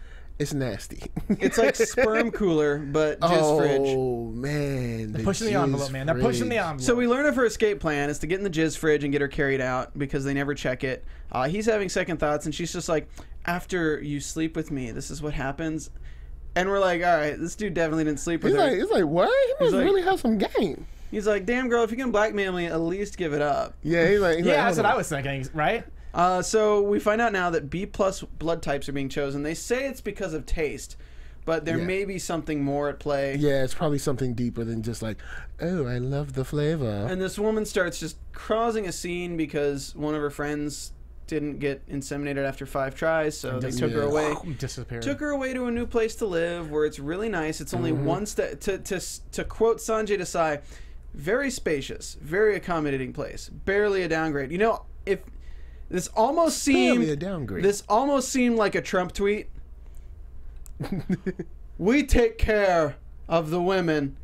nasty. It's like sperm cooler, but jizz fridge. Oh man, They're pushing the envelope, man. They're pushing the envelope. So we learn of her escape plan is to get in the jizz fridge and get her carried out because they never check it. He's having second thoughts, and she's just like, after you sleep with me, this is what happens. And we're like, all right, this dude definitely didn't sleep with her. He's like, what? He must really have some game. He's like, damn girl, if you can blackmail me, at least give it up. Yeah, he's like, that's what I was thinking, right? So we find out now that B+ blood types are being chosen. They say it's because of taste, but there may be something more at play. Yeah, it's probably something deeper than just like, oh, I love the flavor. And this woman starts just causing a scene because one of her friends didn't get inseminated after 5 tries, so they took her away. Disappeared. Took her away to a new place to live where it's really nice. It's only one step. To quote Sanjay Desai, very spacious, very accommodating place. Barely a downgrade. You know, if this almost seemed barely a downgrade. This almost seemed like a Trump tweet. We take care of the women.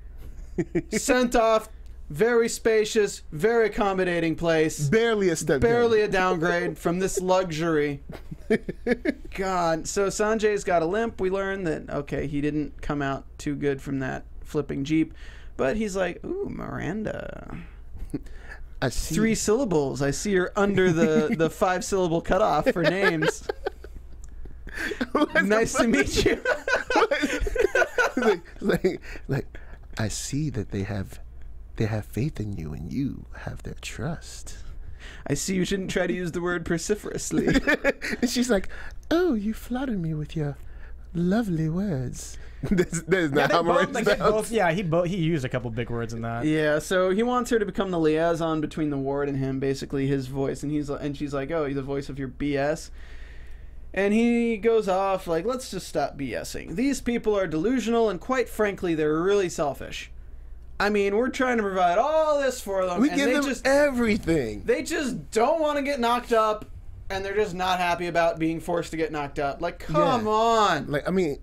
Sent off. Very spacious, very accommodating place. Barely a step Barely down. a downgrade from this luxury. God. So Sanjay's got a limp. We learn that, okay, he didn't come out too good from that flipping Jeep. But he's like, ooh, Miranda. I see. 3 syllables. I see you're under the 5-syllable cutoff for names. Nice to meet you. like, I see that they have faith in you and you have their trust. I see you shouldn't try to use the word vociferously. And she's like, oh, you flatter me with your lovely words. There's not how Miranda sounds. He used a couple big words in that. Yeah, so he wants her to become the liaison between the ward and him, basically his voice, and she's like, oh, you're the voice of your BS. And he goes off like, let's just stop BSing. These people are delusional, and quite frankly, they're really selfish. I mean, we're trying to provide all this for them. We and give they them just, everything. They just don't want to get knocked up, and they're just not happy about being forced to get knocked up. Like, come on. Like, I mean,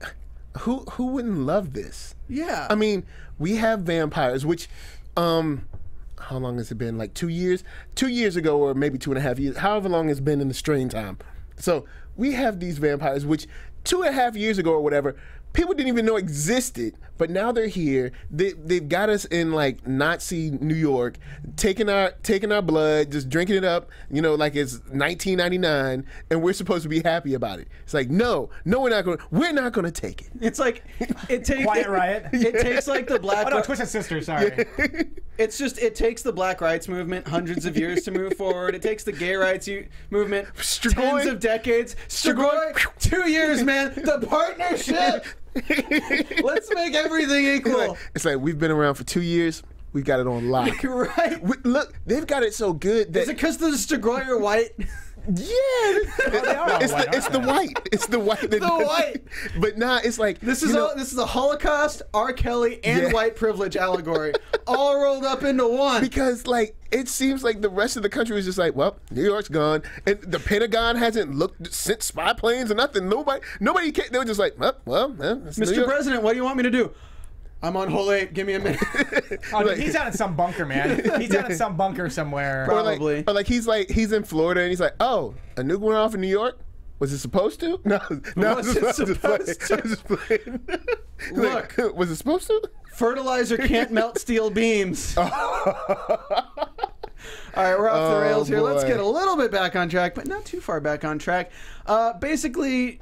who wouldn't love this? Yeah. I mean, we have vampires, which, how long has it been? Like 2 years? 2 years ago, or maybe 2.5 years, however long it's been in the strain time. So we have these vampires, which 2.5 years ago or whatever, people didn't even know existed, but now they're here. They've got us in like Nazi New York, taking our blood, just drinking it up, you know, like it's 1999, and we're supposed to be happy about it. It's like, no, we're not gonna take it. It's like it takes Quiet Riot. It takes like the Black. Oh no, Twisted Sister. Sorry. It's just it takes the Black Rights movement hundreds of years to move forward. It takes the gay rights movement tens of decades. Strigoi, 2 years, man. The partnership. Let's make everything equal. It's like we've been around for 2 years. We got it on lock. Right. Look, they've got it so good that is it because the Strigoi are white? Yeah, it's the white. It's the white. The white. But nah, it's like this is a Holocaust, R. Kelly, and white privilege allegory, all rolled up into one. Because like it seems like the rest of the country is just like, well, New York's gone, and the Pentagon hasn't sent spy planes or nothing. Nobody came. They were just like, well, Mr. President, what do you want me to do? I'm on hole 8. Give me a minute. He's out in some bunker, man. He's out in some bunker somewhere. Probably. Or like he's in Florida and he's like, oh, a nuke went off in New York. Was it supposed to? No. Was it supposed to? Look, was it supposed to? Fertilizer can't melt steel beams. All right, we're off the rails here. Boy. Let's get a little bit back on track, but not too far back on track. Basically,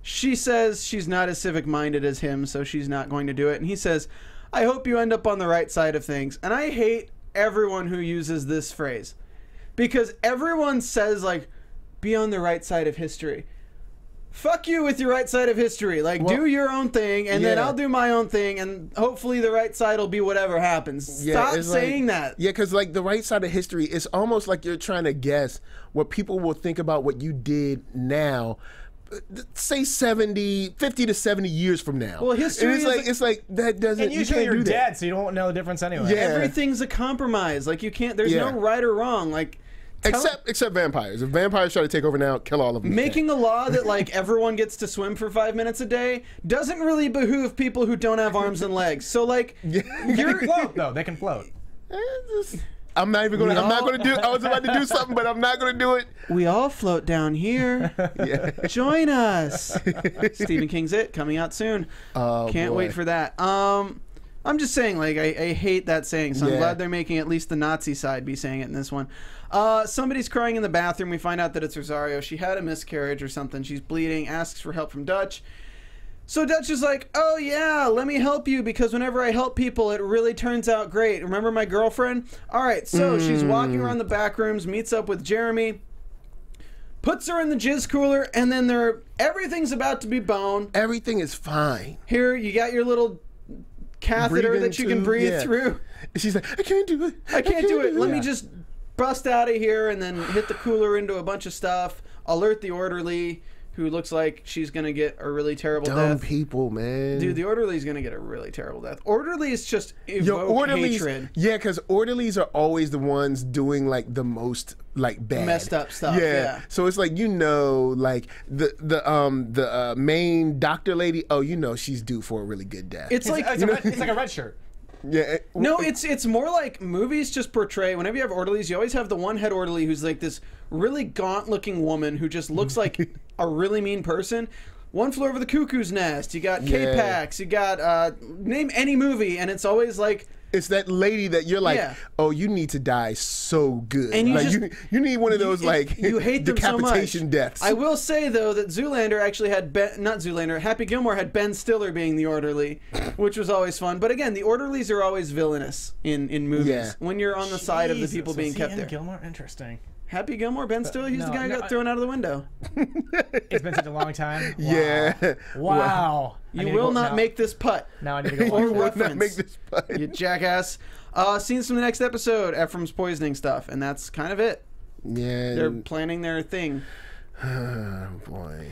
she says she's not as civic-minded as him, so she's not going to do it. And he says, I hope you end up on the right side of things. And I hate everyone who uses this phrase. Because everyone says, like, be on the right side of history. Fuck you with your right side of history. Like, do your own thing, and then I'll do my own thing, and hopefully the right side will be whatever happens. Stop saying that. Yeah, because, like, the right side of history, it's almost like you're trying to guess what people will think about what you did now, say 50 to 70 years from now. Well, history it's like that doesn't. And usually you can't you're do dead, that. so you don't know the difference anyway. Yeah. Everything's a compromise. Like, you can't. There's no right or wrong. Like, except vampires. If vampires try to take over now, kill all of them. Making a law that like everyone gets to swim for 5 minutes a day doesn't really behoove people who don't have arms and legs. So like, They can float though. They can float. I'm not even gonna. I'm not gonna do. I was about to do something, but I'm not gonna do it. We all float down here. Join us. Stephen King's It coming out soon. Can't wait for that. I'm just saying, like, I hate that saying, so I'm glad they're making at least the Nazi side be saying it in this one. Somebody's crying in the bathroom. We find out that it's Rosario. She had a miscarriage or something. She's bleeding, asks for help from Dutch. So Dutch is like, oh yeah, let me help you because whenever I help people, it really turns out great. Remember my girlfriend? All right, so she's walking around the back rooms, meets up with Jeremy, puts her in the jizz cooler, and then everything's about to be bone. Everything is fine. Here, you got your little catheter that you can breathe through. She's like, I can't do it. I can't do it. Let me just bust out of here and then hit the cooler into a bunch of stuff, alert the orderly, who looks like she's going to get a really terrible death. Dumb people, man. Dude, the orderly's going to get a really terrible death. Orderlies just evoke hatred. Yeah, because orderlies are always the ones doing, like, the most, like, bad. Messed up stuff, yeah. So it's like, you know, like, the main doctor lady, oh, you know she's due for a really good death. It's like a red shirt. Yeah. No, it's more like movies just portray. Whenever you have orderlies, you always have the one head orderly who's like this really gaunt-looking woman who just looks like a really mean person. One Flew Over the Cuckoo's Nest. You got K-Pax. You got name any movie, and it's always like. It's that lady that you're like, oh, you need to die so good. And you need one of those you hate them so much. decapitation deaths. I will say though that Zoolander actually had Happy Gilmore had Ben Stiller being the orderly, which was always fun. But again, the orderlies are always villainous in movies when you're on the side of the people being kept there. Gilmore, interesting. Happy Gilmore, Ben Stiller, he's the guy who got thrown out of the window. It's been such a long time. Wow. Yeah. Wow. You will not make this putt. Now I need to go. Or You will not reference. make this putt. You jackass. Scenes from the next episode, Ephraim's poisoning stuff, and that's kind of it. Yeah. They're planning their thing. Oh, boy.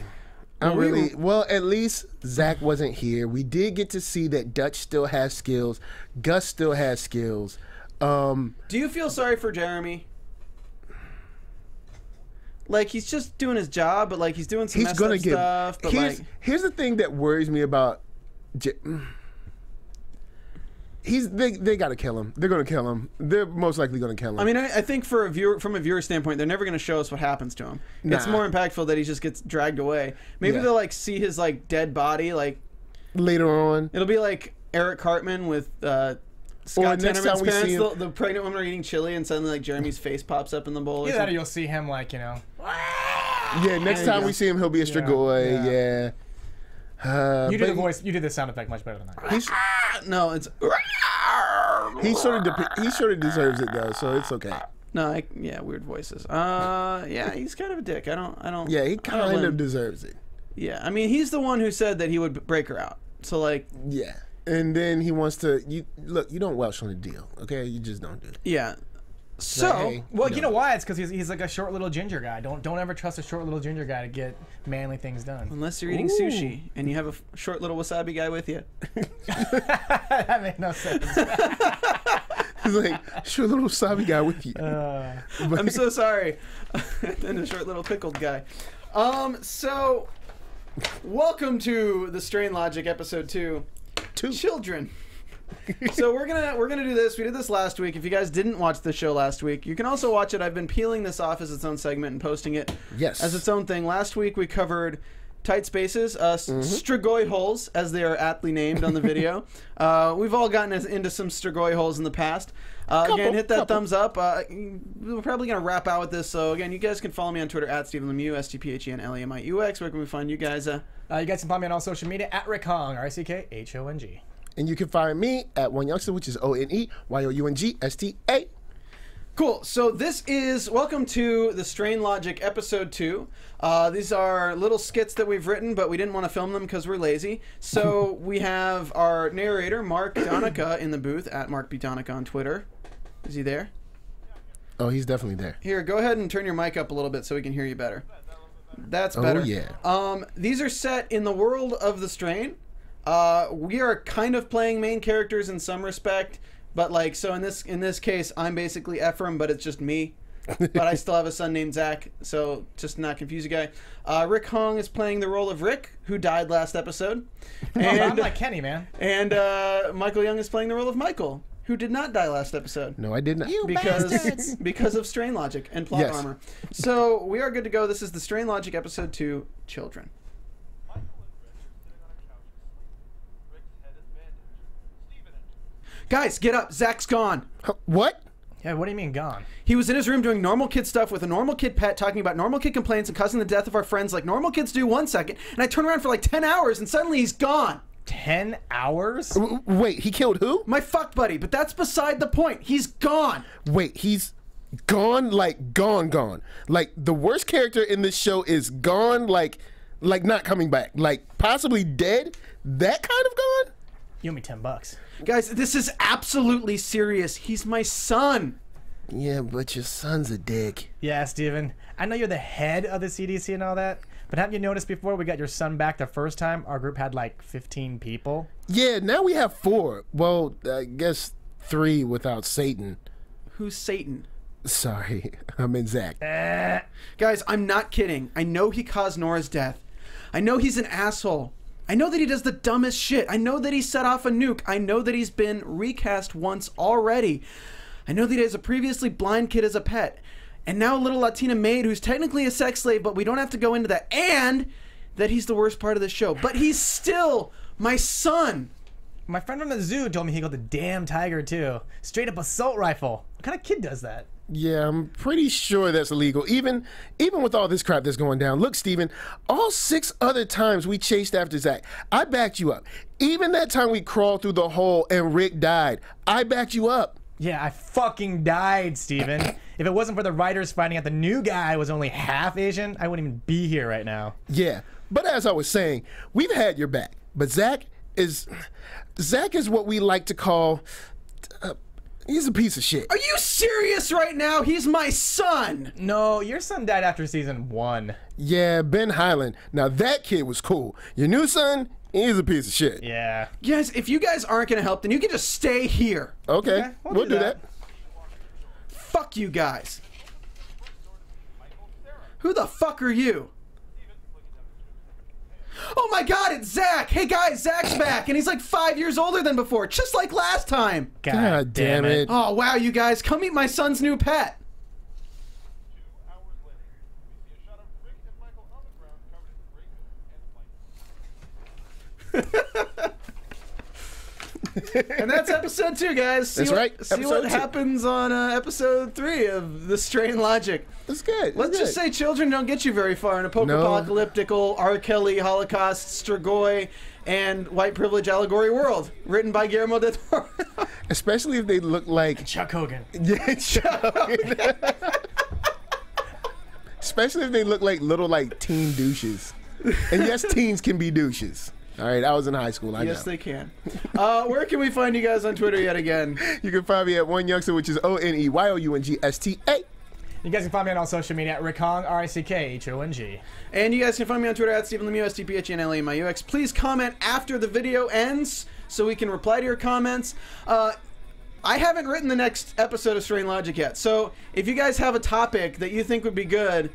Well, at least Zach wasn't here. We did get to see that Dutch still has skills. Gus still has skills. Do you feel sorry for Jeremy? Like, he's just doing his job, but like he's doing some messed up stuff. But here's the thing that worries me about. They gotta kill him. They're gonna kill him. They're most likely gonna kill him. I mean, I think from a viewer standpoint, they're never gonna show us what happens to him. Nah. It's more impactful that he just gets dragged away. Maybe they'll like see his like dead body like later on. It'll be like Eric Cartman with Scott Tenorman's parents. The pregnant women are eating chili, and suddenly like Jeremy's face pops up in the bowl. Either that, or you'll see him like Yeah, next time we see him, he'll be a strigoi. Yeah. You do the voice. You do the sound effect much better than I. No, it's. He sort of deserves it though, so it's okay. No, weird voices. Yeah, he's kind of a dick. I don't. Yeah, he kind of deserves it. Yeah, I mean, he's the one who said that he would break her out. So like. Yeah, and then he wants to. You don't Welsh on the deal, okay? You just don't do it. Yeah. So, like, hey, well, you know why? It's because he's like a short little ginger guy. Don't ever trust a short little ginger guy to get manly things done. Unless you're eating sushi and you have a short little wasabi guy with you. That made no sense. He's like, short little wasabi guy with you. I'm so sorry. And a short little pickled guy. So, welcome to the Strain Logic episode 2. Children. So we're gonna do this. We did this last week. If you guys didn't watch the show last week, you can also watch it. I've been peeling this off as its own segment and posting it as its own thing. Last week we covered tight spaces, strigoi holes, as they are aptly named on the video. We've all gotten into some strigoi holes in the past. Again, hit that thumbs up. We're probably going to wrap out with this. So, again, you guys can follow me on Twitter at Stephen Lemieux, StphenLemieux. Where can we find you guys? You guys can follow me on all social media at Rick Hong, RICKHONG. And you can find me at One Youngster, which is ONEYOUNGSTA. Cool. So this is welcome to the Strain Logic episode 2. These are little skits that we've written, but we didn't want to film them because we're lazy. So we have our narrator, Mark Donica, in the booth at Mark B. Donica on Twitter. Is he there? Oh, he's definitely there. Here, go ahead and turn your mic up a little bit so we can hear you better. That's better. Oh, yeah. These are set in the world of the Strain. We are kind of playing main characters in some respect, but like, so in this case, I'm basically Ephraim, but it's just me. But I still have a son named Zach, so just to not confuse you guy. Rick Hong is playing the role of Rick, who died last episode. And, I'm like Kenny, man. And Michael Young is playing the role of Michael, who did not die last episode. No, I did not. Because of Strain Logic and plot armor. So we are good to go. This is the Strain Logic episode 2, Children. Guys, get up. Zach's gone. What? Yeah, what do you mean gone? He was in his room doing normal kid stuff with a normal kid pet, talking about normal kid complaints and causing the death of our friends like normal kids do 1 second. And I turn around for like 10 hours and suddenly he's gone. 10 hours? Wait, he killed who? My fuck buddy, but that's beside the point. He's gone. Wait, he's gone, like gone. Like the worst character in this show is gone, like not coming back. Like possibly dead. That kind of gone? You owe me $10. Guys, this is absolutely serious. He's my son. Yeah, but your son's a dick. Yeah, Steven. I know you're the head of the CDC and all that, but haven't you noticed before we got your son back the first time, our group had like 15 people? Yeah, now we have 4. Well, I guess 3 without Satan. Who's Satan? Sorry, I meant Zach. Guys, I'm not kidding. I know he caused Nora's death. I know he's an asshole. I know that he does the dumbest shit. I know that he set off a nuke. I know that he's been recast once already. I know that he has a previously blind kid as a pet. And now a little Latina maid who's technically a sex slave, but we don't have to go into that. And that he's the worst part of the show. But he's still my son. My friend from the zoo told me he killed a damn tiger too. Straight up assault rifle. What kind of kid does that? Yeah, I'm pretty sure that's illegal. Even with all this crap that's going down. Look, Steven, all 6 other times we chased after Zach, I backed you up. Even that time we crawled through the hole and Rick died, I backed you up. Yeah, I fucking died, Steven. If it wasn't for the writers finding out the new guy was only half Asian, I wouldn't even be here right now. Yeah, but as I was saying, we've had your back. But Zach is what we like to call... he's a piece of shit. Are you serious right now? He's my son. No, your son died after season 1. Yeah, Ben Highland. Now that kid was cool. Your new son, he's a piece of shit. Yeah. Guys, if you guys aren't going to help, then you can just stay here. Okay, we'll do that. Fuck you guys. Who the fuck are you? Oh my god, it's Zach! Hey guys, Zach's back, and he's like 5 years older than before, just like last time. God damn it. Oh wow, you guys, come meet my son's new pet. 2 hours later, we see a shot of Rick and Michael on the ground covered in bacon and white. And that's episode 2, guys. That's right. See Episode what 2. happens on episode 3 of The Strain Logic. That's good. Let's just say children don't get you very far in a post-apocalyptical R. Kelly, Holocaust, strigoi, and white privilege allegory world. Written by Guillermo del Toro. Especially if they look like Chuck Hogan. Yeah, Chuck Hogan. Especially if they look like little teen douches. And yes, teens can be douches. All right, I was in high school. I know. Yes, they can. Where can we find you guys on Twitter yet again? You can find me at OneYoungster, which is ONEYOUNGSTA. You guys can find me on social media at Rick Hong, RICKHONG. And you guys can find me on Twitter at Stephen Lemieux, STPHNLEMIUX. Please comment after the video ends so we can reply to your comments. I haven't written the next episode of Strain Logic yet, so if you guys have a topic that you think would be good,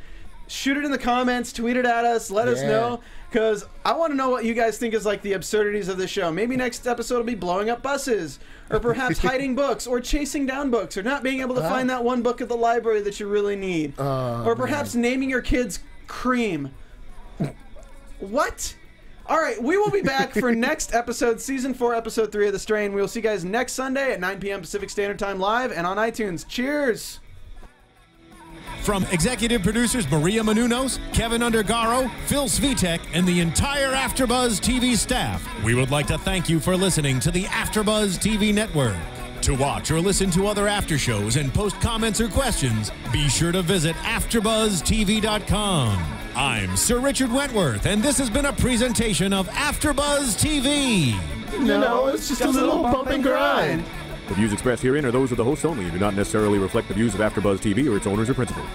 shoot it in the comments, tweet it at us, let us know, because I want to know what you guys think is like the absurdities of the show. Maybe next episode will be blowing up buses, or perhaps hiding books, or chasing down books, or not being able to find that one book at the library that you really need, or perhaps naming your kids Cream. What? All right, we will be back for next episode, Season 4, Episode 3 of The Strain. We will see you guys next Sunday at 9 p.m. Pacific Standard Time live and on iTunes. Cheers! From executive producers Maria Menounos, Kevin Undergaro, Phil Svitek, and the entire AfterBuzz TV staff, we would like to thank you for listening to the AfterBuzz TV network. To watch or listen to other after shows and post comments or questions, be sure to visit AfterBuzzTV.com. I'm Sir Richard Wentworth, and this has been a presentation of AfterBuzz TV. You know, it's just a little bump and grind. The views expressed herein are those of the hosts only and do not necessarily reflect the views of AfterBuzz TV or its owners or principals.